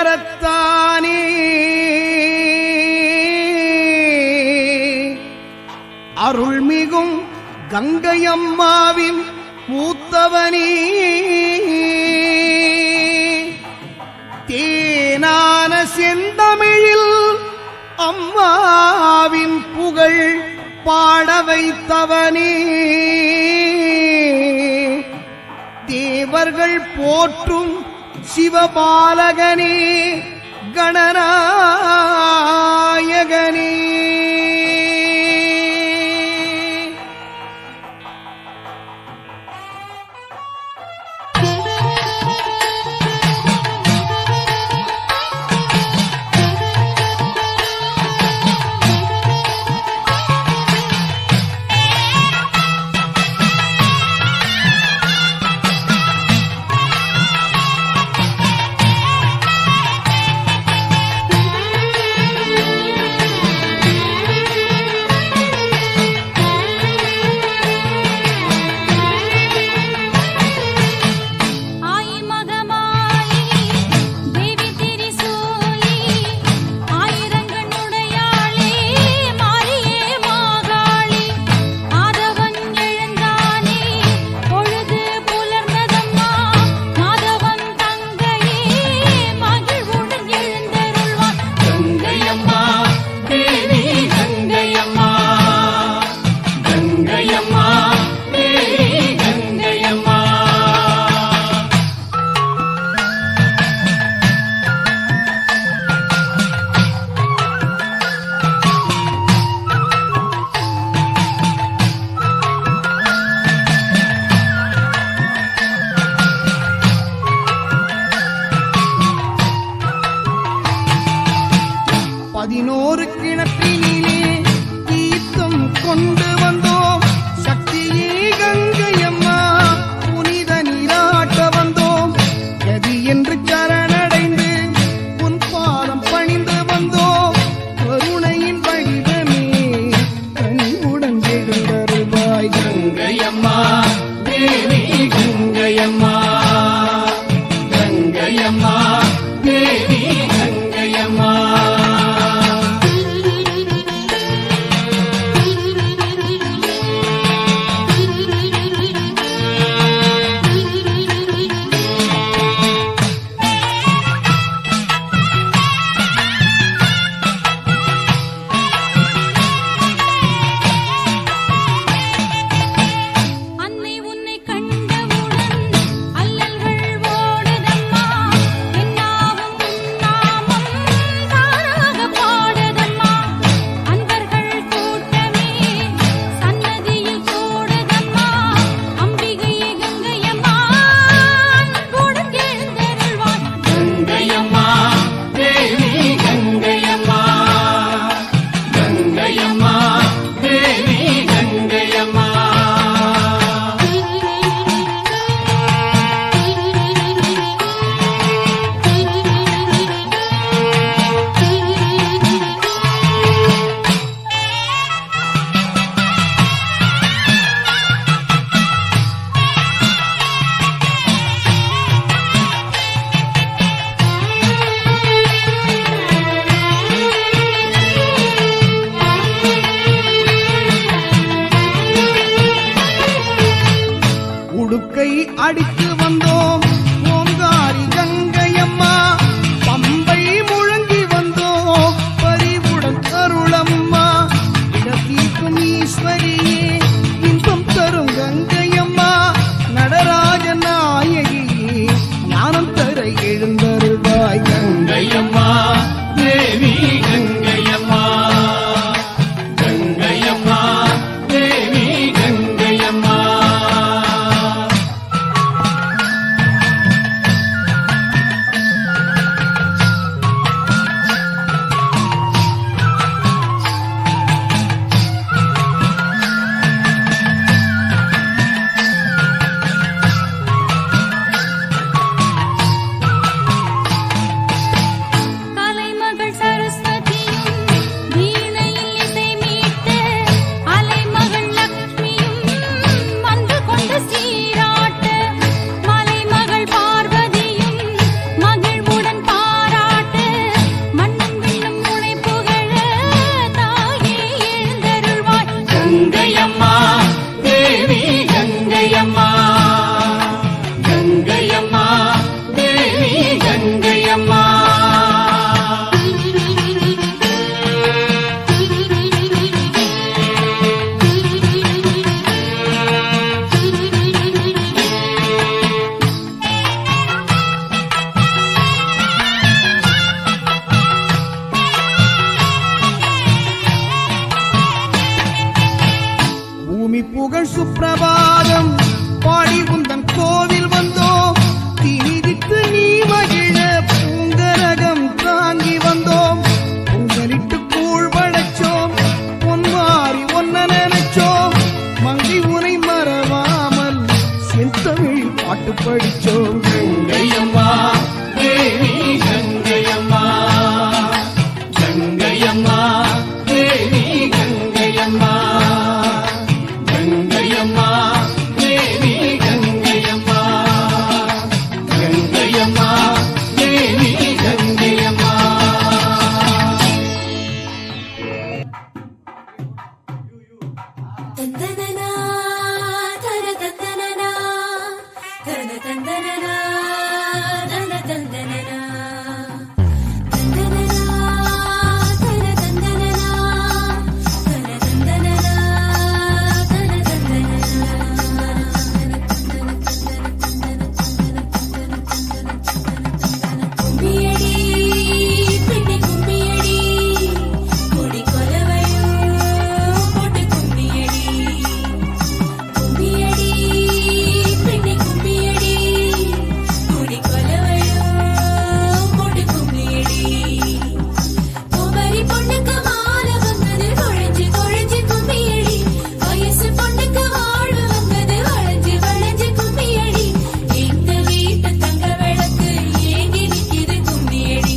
வரத்தானே அருள்மிகும் கங்கையம்மாவின் மூத்தவனே தேனான செந்தமிழில் அம்மாவின் புகழ் பாட வைத்தவனே தேவர்கள் போற்றும் சிவபாலகனே கணநாயகனே பதினோரு கிணற்றினிலே தீர்த்தம் கொண்டு வந்தோம் சக்தியே கங்கையம்மா புனித நீராட்ட வந்தோம் எதி என்று சரணடைந்து உன் பாதம் பணிந்து வந்தோம் கருணையின் வடிவமே கனிவுடன் எழுந்தருள்வாய் கங்கையம்மா தேவி கங்கையம்மா கங்கையம்மா தேவி கங்கையம்மா உடுக்கை அடித்து வந்தோம் ஓங்காரி கங்கையம்மா பம்பை முழங்கி வந்தோம் பரிவுடன் அருளம்மா இடத்தீர்க்கும் ஈஸ்வரியே இன்பம் தரும் கங்கையம்மா நடராஜ நாயகியே ஞானம் தர எழுந்தருள்வாய் கங்கையம்மா தேவி கங்கையம்மா கங்கையம்மா தேவி கங்கையம்மா புகழ் சுப்பிரபாதம் பாடி உந்தன் கோவில் வந்தோம் தீதித்து நீ மகிழ பூங்கரகம் தாங்கி வந்தோம் பொங்கலிட்டு கூழ் படைச்சோம் பொன்மாறி ஒன்ன நினைச்சோம் மங்கை உனை மறவாமல் செந்தமிழ் பாட்டு படிச்சோம் கங்கையம்மா தேவி கங்கையம்மா கங்கையம்மா தேவி கங்கையம்மா கங்கையம்மா தேவி கங்கையம்மா கங்கையம்மா தேவி கங்கையம்மா தந்தனனா தர தந்தனனா தன தந்தனனா தன தந்தனனா தந்தனனா தர தந்தனனா தன தந்தனனா தன தந்தனனா கும்மியடி பின்னி கும்மியடி கொடி கொலவையோ போட்டு கும்மியடி கும்மியடி பின்னி கும்மியடி கொடி கொலவையோ போட்டு கும்மியடி குமரி பொண்ணுக்கு மாலை வந்தது குழஞ்சு குழஞ்சு கும்மியடி வயசு பொண்ணுக்கு வாழ்வு வந்தது வளைஞ்சு வளைஞ்சு கும்மியடி எங்க வீட்டு தங்க விளக்கு ஏங்கி நிக்குது கும்மியடி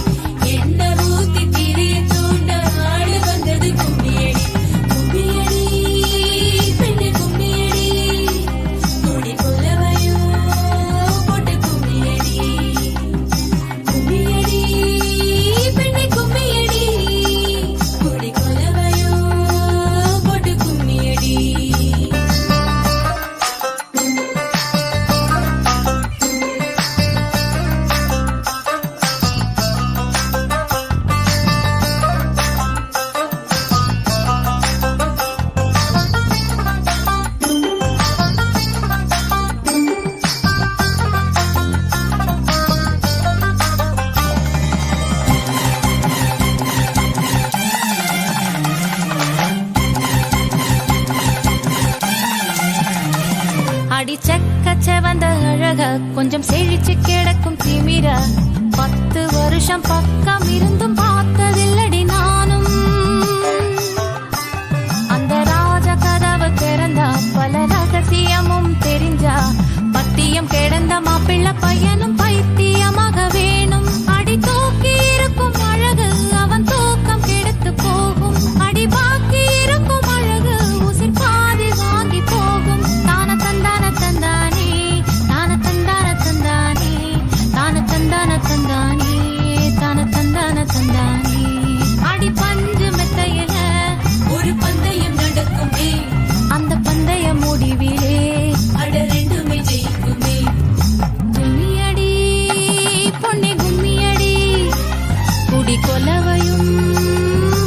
என்ன ஊத்தி திரிய தூண்ட ஆளு வந்தது கும்மியடி கும்மியடி பெண்ணு கும்மியடி கொடி கொலவையோ போட்டு கும்மியடி கும்மியடி பெண்ணு கும்மியடி கொடி கொலவையோ போட்டு கும்மியடி அடிச்சக்கச்ச வந்த அழக கொஞ்சம் செழிச்சு கிடக்கும் திமிர 10 வருஷம் பக்கம் இருந்தும் பார்த்ததில்லடி நானும் அந்த ராஜ கதவு திறந்தா பல ரகசியமும் தெரிஞ்சா பத்தியம் கிடந்த மாப்பிள்ள பையனும் பைத்தியமாக வேணும் அடி தூக்கி இருக்கும் அழகு அவன் தூக்கம் கெடுத்து போகும் அடி பாக்கி இருக்கும் அழகு உசிர் பாதி வாங்கி போகும் தான தந்தான தந்தானே தான தந்தான தந்தானே தான தந்தான தந்தானே தான தந்தான தந்தானே அடி பஞ்சு மெத்தையில ஒரு பந்தயம் நடக்குமே அந்த பந்தய முடிவிலே அட ரெண்டுமே ஜெயிக்குமே கும்மியடி பொன்னே கும்மியடி குடி கொலவையும்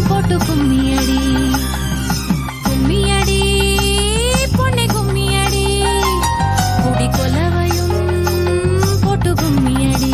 போட்டு கும்மியடி கும்மியடி பொன்னே கும்மியடி குடி கொலவையும் போட்டு கும்மியடி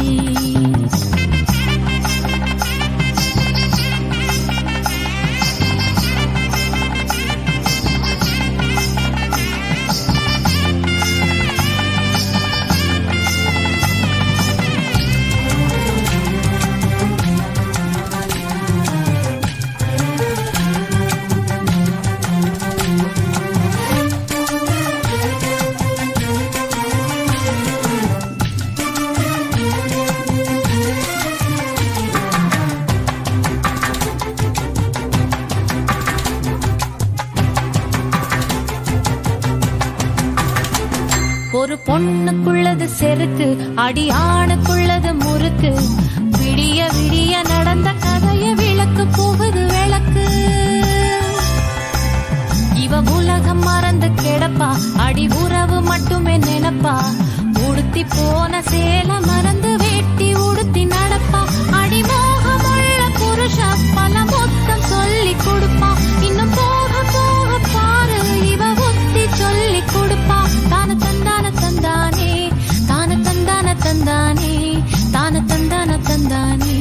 ஒரு பொண்ணுக்குள்ளது செருக்கு அடி ஆணுக்குள்ளது முறுக்கு விடிய விடிய நடந்த கதைய விளக்கு போகுது விளக்கு இவ உலகம் மறந்து கிடப்பா அடி உறவு மட்டுமே நினைப்பா உடுத்தி போன சேல மறந்து வேட்டி உடுத்தி நடப்பா அடி மோகமுள்ள புருஷா பல மொத்தம் சொல்லி கொடுப்பா இன்னும் போக போக பாரு இவ ஒத்தி சொல்லி கொடுப்பா தான தந்தான தந்தானே தான தந்தான தந்தானே தான தந்தான தந்தானே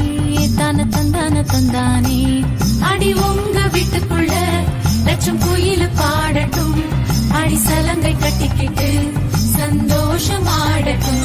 தான தந்தான தந்தானே அடி உங்க வீட்டுக்குள்ள லட்சம் குயில் பாடட்டும் அடி சலங்க சலங்கை கட்டிக்கிட்டு சந்தோஷமாடட்டும்.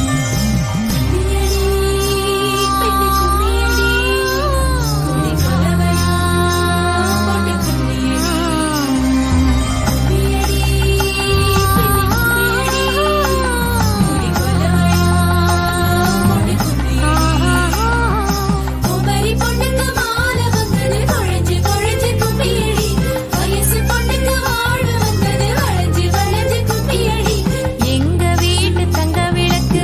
எங்க வீட்டு தங்க விளக்கு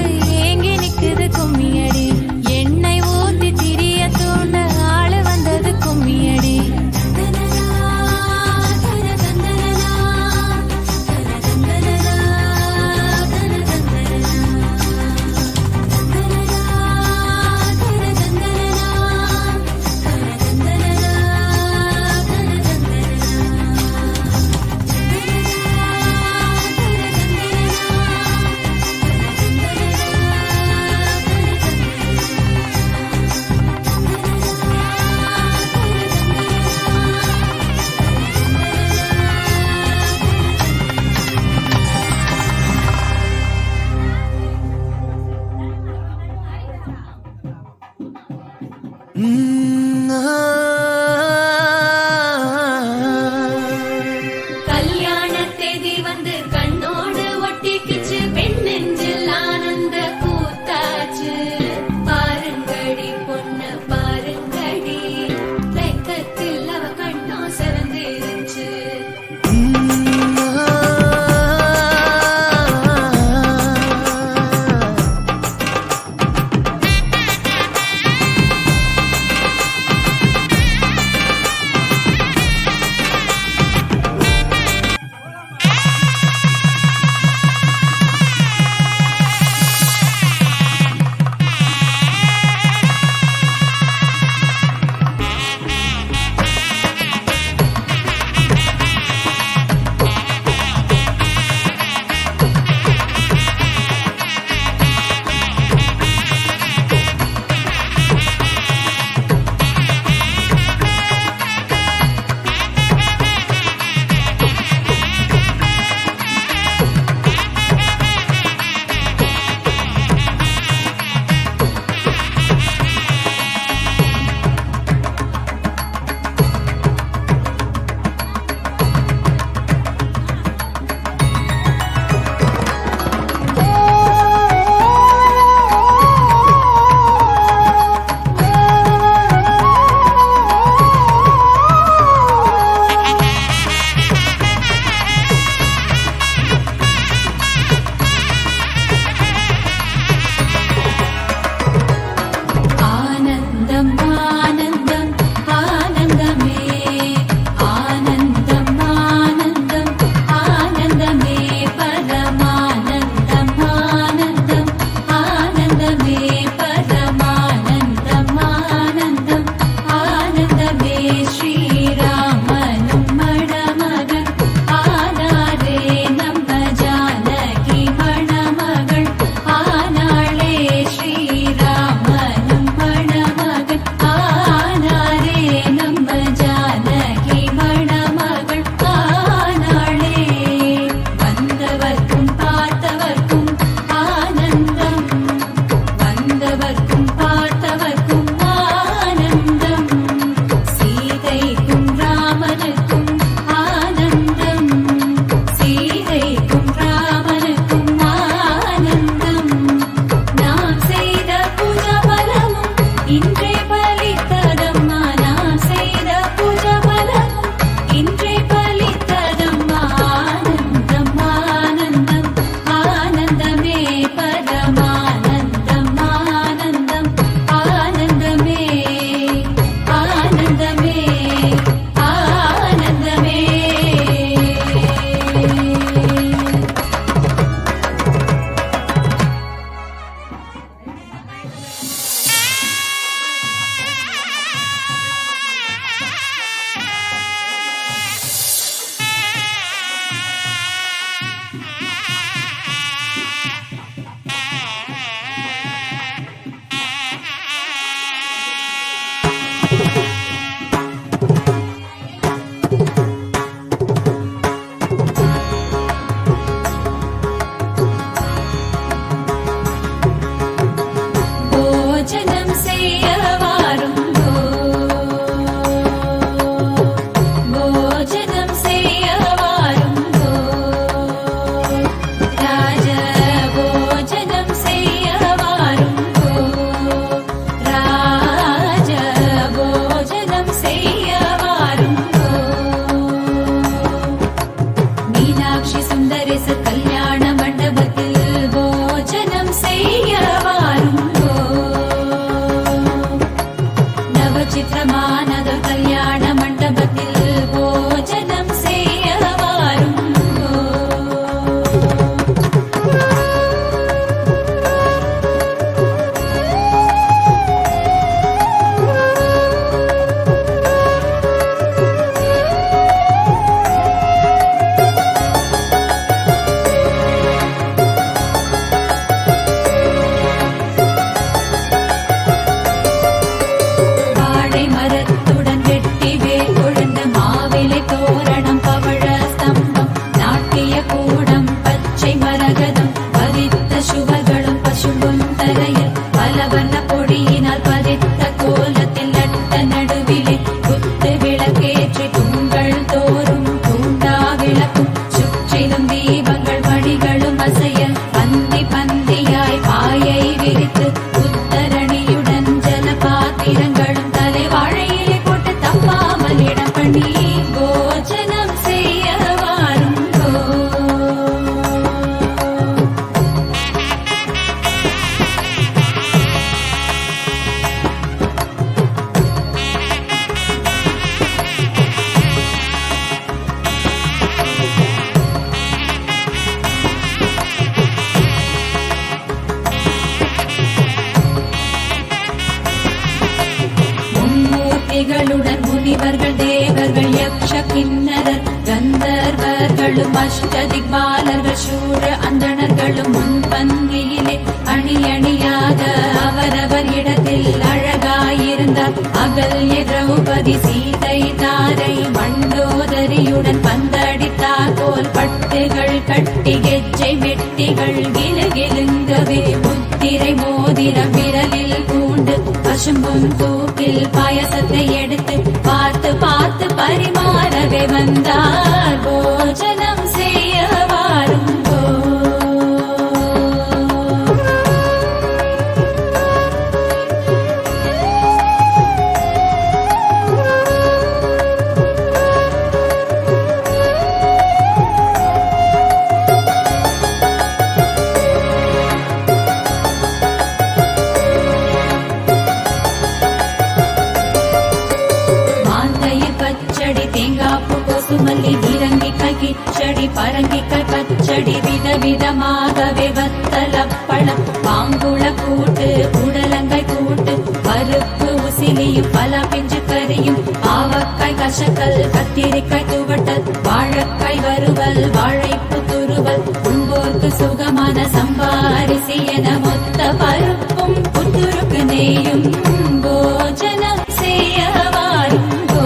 பண்ணி போஜனம் செய்ய வாருங்கோ. மும்மூர்த்திகளுடன் முனிவர்கள் தேவர்கள் யக்ஷ கிண்ணரர் கந்தர்வர்களும் அஷ்டதிக்பாலர்கள் சூர அந்தணர்களும் முன்பந்தியிலே அணி அணியாக அவரவர் இடத்தில் அழகாயிருந்தார். அகல்ய திரௌபதி சீதை தாரை மண்டோதரியுடன் பந்தடித்தார் போல் பட்டுகள் கட்டி கெஜ்ஜை வெட்டிகள் கிலுகிலுங்கவே முத்திரை மோதிரம் விரலில் பூண்டு பசும்பும் தூக்கில் பாயசத்தை எடுத்து பார்த்து பார்த்து பரிமாறவே வந்தார். போஜனம் செய்ய வாருங்கோ. தேங்காப்பு கோசுமல்லி நீரங்கிக்காய் கிச்சடி பரங்கிக்காய் பச்சடி விதவிதமாகவே வத்தலப்பழம் பாங்குள கூட்டு புடலங்காய் கூட்டு பருப்பு உசிலியும் பல பிஞ்சு கறியும் பாவக்காய் கசக்கல் கத்திரிக்காய் துவட்டல் வாழைக்காய் வறுவல் வாழைப்பு துருவல் உண்போர்க்கு சுகமான சம்பாரிசி என மொத்த பருப்பும் புத்துருக்கு நெய்யும் போஜனம் செய்ய வாருங்கோ.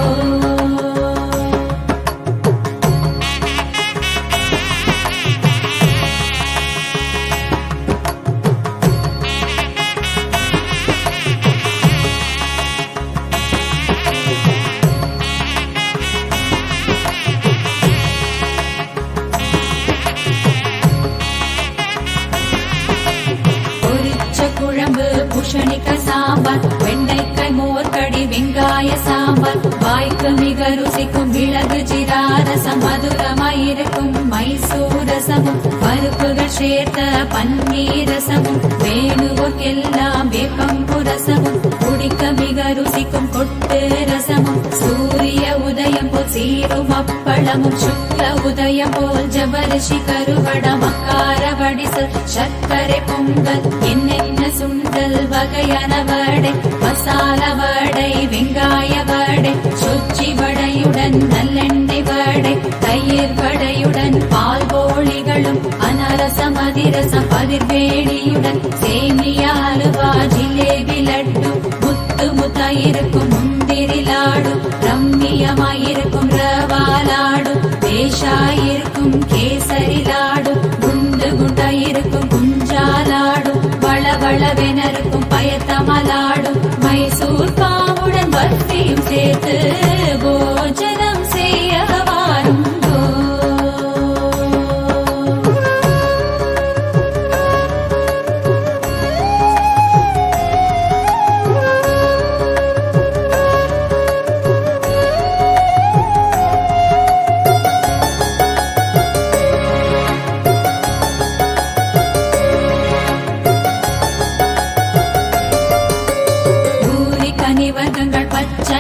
பூஷணிக்காய் சாம்பார் வெண்டைக்காய் மோர்கடி வெங்காய சாம்பார் வாய்க்கு மிக ருசிக்கும் மிளகு ஜீரா ரசம் மதுரமாயிருக்கும் மைசூர் ரசமும் பருப்புகள் சேர்த்த பன்னீர் ரசமும் வேணுவோர்க்கெல்லாம் வேப்பம்பு ரசமும் குடிக்க மிக ருசிக்கும் கொட்டு ரசமும் சூரிய உதயம் போல் சீரும் அப்பளமும் சுக்ல உதயம் போல் ஜபரிஷி கருவட மக்கார வடிசல் சர்க்கரை பொங்கல் என்னென்ன சுண்டல் வகையான வடை மசால வடை வெங்காய வடை சொச்சி வடையுடன் நல்லெண்ணெய் வடை தயிர் வடையுடன் பால் போளிகளும் அனரசம் அதிரசம் பதிர்வேணியுடன் சேமியா அலுவா ஜிலேபி லட்டு முத்து முத்தாயிருக்கும் முந்திரி லாடு ரம்மியமாயிருக்கும் ரவா லாடு தேஷாயிருக்கும் கேசரி லாடு குண்டு குண்டாயிருக்கும் குஞ்சாலாடு வளவளவெனருக்கும் பயத்தமலாடும் மைசூர் பாவுடன் பர்ஃபியும் சேர்த்து போஜனம் செய்ய வாருங்கோ.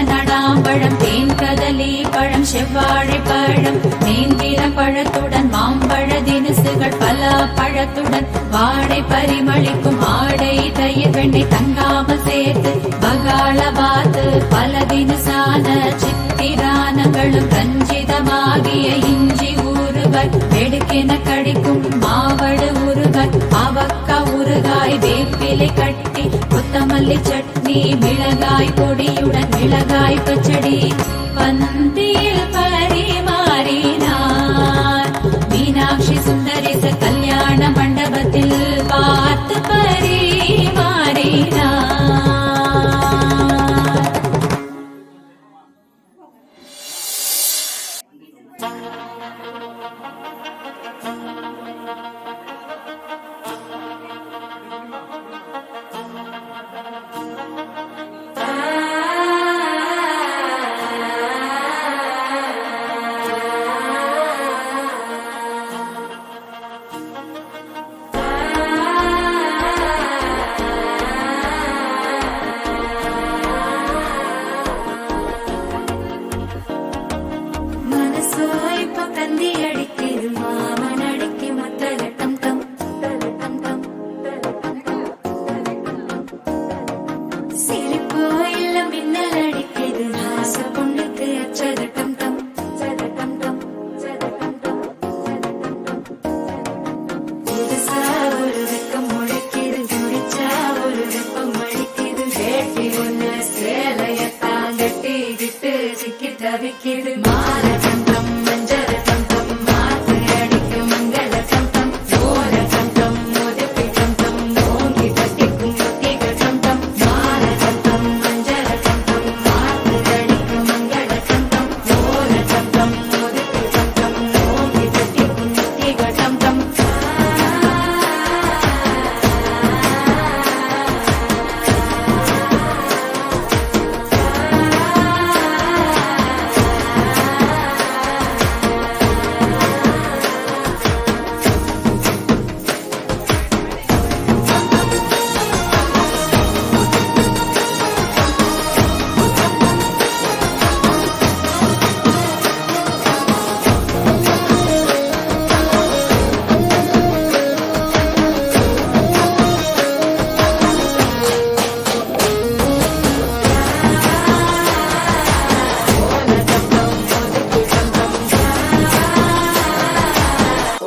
நடாம்பழம் தேன் கதலி பழம் செவ்வாழை பழம் நேந்திர பழத்துடன் மாம்பழ தினுசுகள் பல பழத்துடன் வாடை பரிமளிக்கும் ஆடை தயிர் வெண்ணெய் தங்காமல் சேர்த்து பகாள பாத்து பல தினுசான சித்திரானங்களும் ரஞ்சிதமாகிய இஞ்சி ஊறுகாய் வெடுக்கென கடிக்கும் மாவடு ஊறுகாய் அவக்கா ஊறுகாய் வேப்பிலை கட்டி கொத்தமல்லி சட்னி மிளகாய் பொடியுடன் மிளகாய் பச்சடி பந்தியில் பரிமாறினார். மீனாட்சி சுந்தரேச கல்யாண மண்டபத்தில் பார்த்து பரிமாறினார். மனசோ இப்ப கந்தி அடிக்குது மாமன் அடிக்கு மத்தல டம் டம் டம் டம். சிரிப்போ இல்ல மின்னல் அடிக்குது ஆச பொண்ணுக்கு அச்சத டம் டம் டம் டம். புதுசா ஒரு வெக்கம் முளைக்குது குடிச்சா ஒரு வெப்பம் அடிக்குது வேட்டி ஒண்ணு சேலையத்தான் கட்டிக்கிட்டு சிக்கி தவிக்குது மால டம் டம் மஞ்சள் டம் டம் மாத்து அடிக்கும் மங்கள டம் டம் ஓர டம் டம் முதுப்பி டம் டம் ஓங்கி தட்டிக்கும் முத்திக டம் டம் மால டம் டம் மஞ்சள் டம் டம் மாத்து அடிக்கும் மங்கள டம் டம் ஓர டம் டம் முதுப்பி டம் டம் ஓங்கி தட்டிக்கும் முத்திக டம் டம்.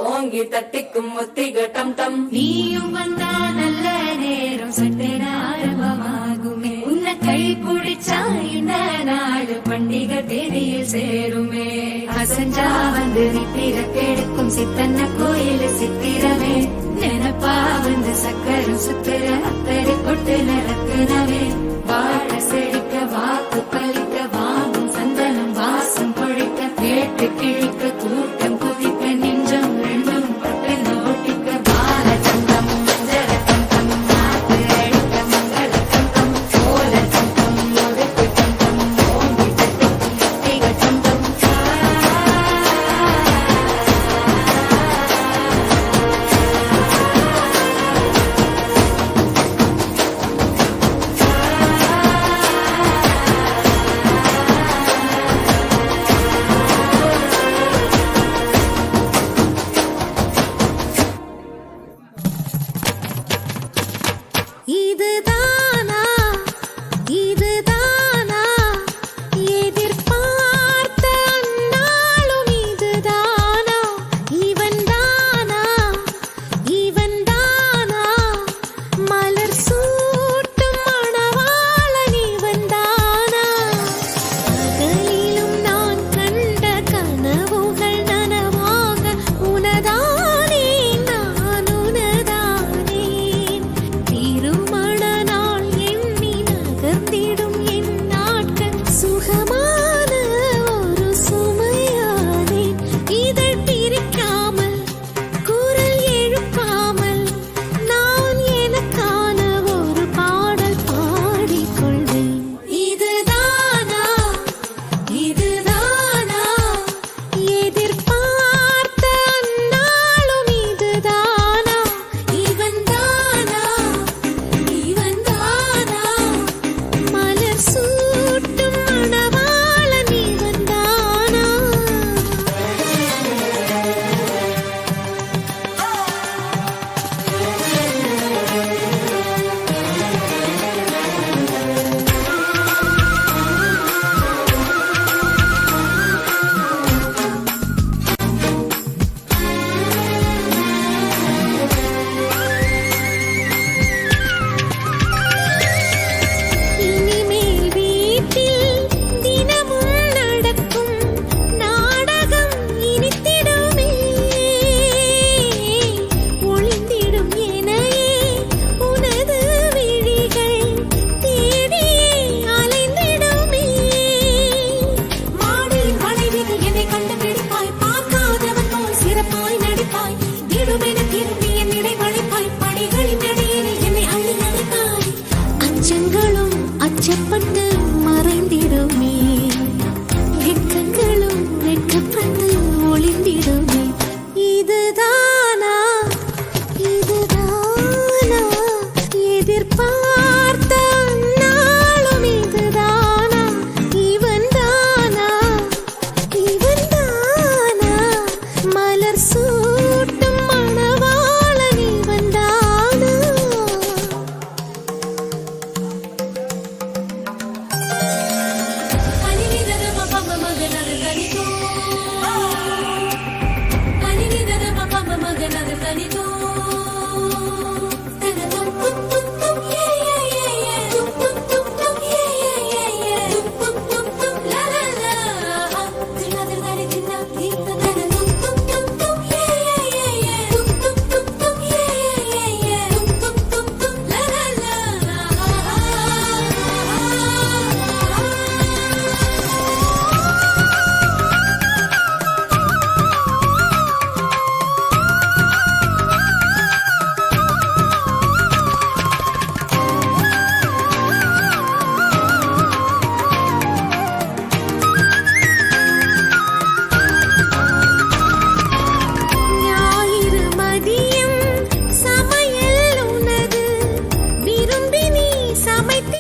ஓங்கி தட்டிக்கும் முத்திக டம் டம். நீயும் வந்தா நல்ல நேரம் சட்டென ஆரம்பமாகுமே உன்னை கை பிடிச்சா இந்த நாடு பண்டிகை தேதியில் சேருமே அசஞ்சா வந்து நித்திர கெடுக்கும் சித்தன்ன கோயில் சித்திரமே நினப்பா வந்து சக்கரம் சுத்துற அக்கறை கொட்டு நடக்குனவே வாழ செழிக்க வாக்கு பலிக்க வாங்கும் சந்தனம் வாசம் பொழிக்க கேட்டு